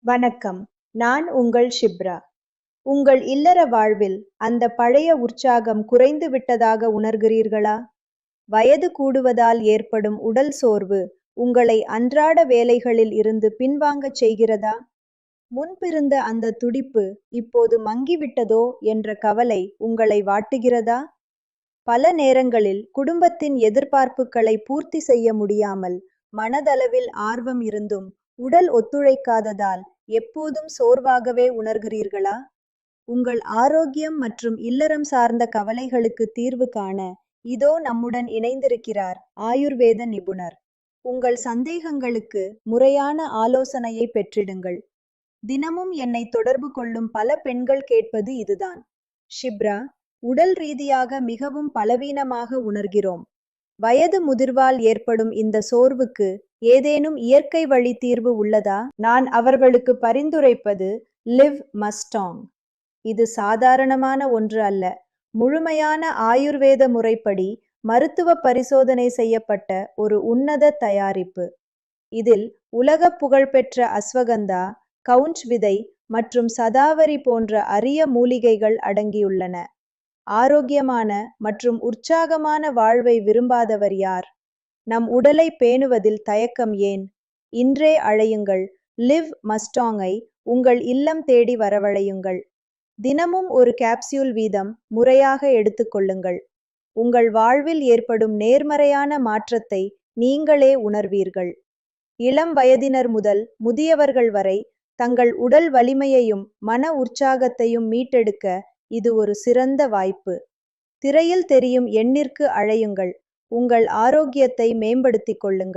வணக்கம். நான் உங்கள் ஷிப்ரா. உங்கள் இல்லற வாழ்வில் அந்த பழைய உற்சாகம் குறைந்து விட்டதாக உணர்கிறீர்களா? வயது கூடுவதால் ஏற்படும் உடல் சோர்வு உங்களை அன்றாட வேலைகளில் இருந்து பின்வாங்கச் செய்கிறதா? முன்பிருந்த அந்த துடிப்பு இப்போது மங்கிவிட்டதோ என்ற கவலை உங்களை வாட்டுகிறதா? பல நேரங்களில் குடும்பத்தின் எதிர்பார்ப்புகளை பூர்த்தி செய்ய முடியாமல் மனதளவில் ஆர்வம் இருந்தும் உடல் ஒத்துழைக்காததால் எப்போதும் சோர்வாகவே உணர்கிறீர்களா? உங்கள் ஆரோக்கியம் மற்றும் இல்லறம் சார்ந்த கவலைகளுக்கு தீர்வு காண இதோ நம்முடன் இணைந்திருக்கிறார் ஆயுர்வேத நிபுணர். உங்கள் சந்தேகங்களுக்கு முறையான ஆலோசனையை பெற்றிடுங்கள். தினமும் என்னை தொடர்பு கொள்ளும் பல பெண்கள் கேட்பது இதுதான். ஷிப்ரா, உடல் ரீதியாக மிகவும் பலவீனமாக உணர்கிறோம். வயது முதிர்வால் ஏற்படும் இந்த சோர்வுக்கு ஏதேனும் இயற்கை வழி தீர்வு உள்ளதா? நான் அவர்களுக்கு பரிந்துரைப்பது லிவ் மஸ்டாங். இது சாதாரணமான ஒன்று அல்ல. முழுமையான ஆயுர்வேத முறைப்படி மருத்துவ பரிசோதனை செய்யப்பட்ட ஒரு உன்னத தயாரிப்பு. இதில் உலக புகழ்பெற்ற அஸ்வகந்தா, கவுண்ட் விதை மற்றும் சதாவரி போன்ற அரிய மூலிகைகள் அடங்கியுள்ளன. ஆரோக்கியமான மற்றும் உற்சாகமான வாழ்வை விரும்பாதவர் யார்? நம் உடலை பேணுவதில் தயக்கம் ஏன்? இன்றே அழையுங்கள். லிவ் மஸ்டாங்கை உங்கள் இல்லம் தேடி வரவழையுங்கள். தினமும் ஒரு கேப்சியூல் வீதம் முறையாக எடுத்துக்கொள்ளுங்கள். உங்கள் வாழ்வில் ஏற்படும் நேர்மறையான மாற்றத்தை நீங்களே உணர்வீர்கள். இளம் வயதினர் முதல் முதியவர்கள் வரை தங்கள் உடல் வலிமையையும் மன உற்சாகத்தையும் மீட்டெடுக்க இது ஒரு சிறந்த வாய்ப்பு. திரையில் தெரியும் எண்ணிற்கு அழையுங்கள். உங்கள் ஆரோக்கியத்தை மேம்படுத்திக் கொள்ளுங்கள்.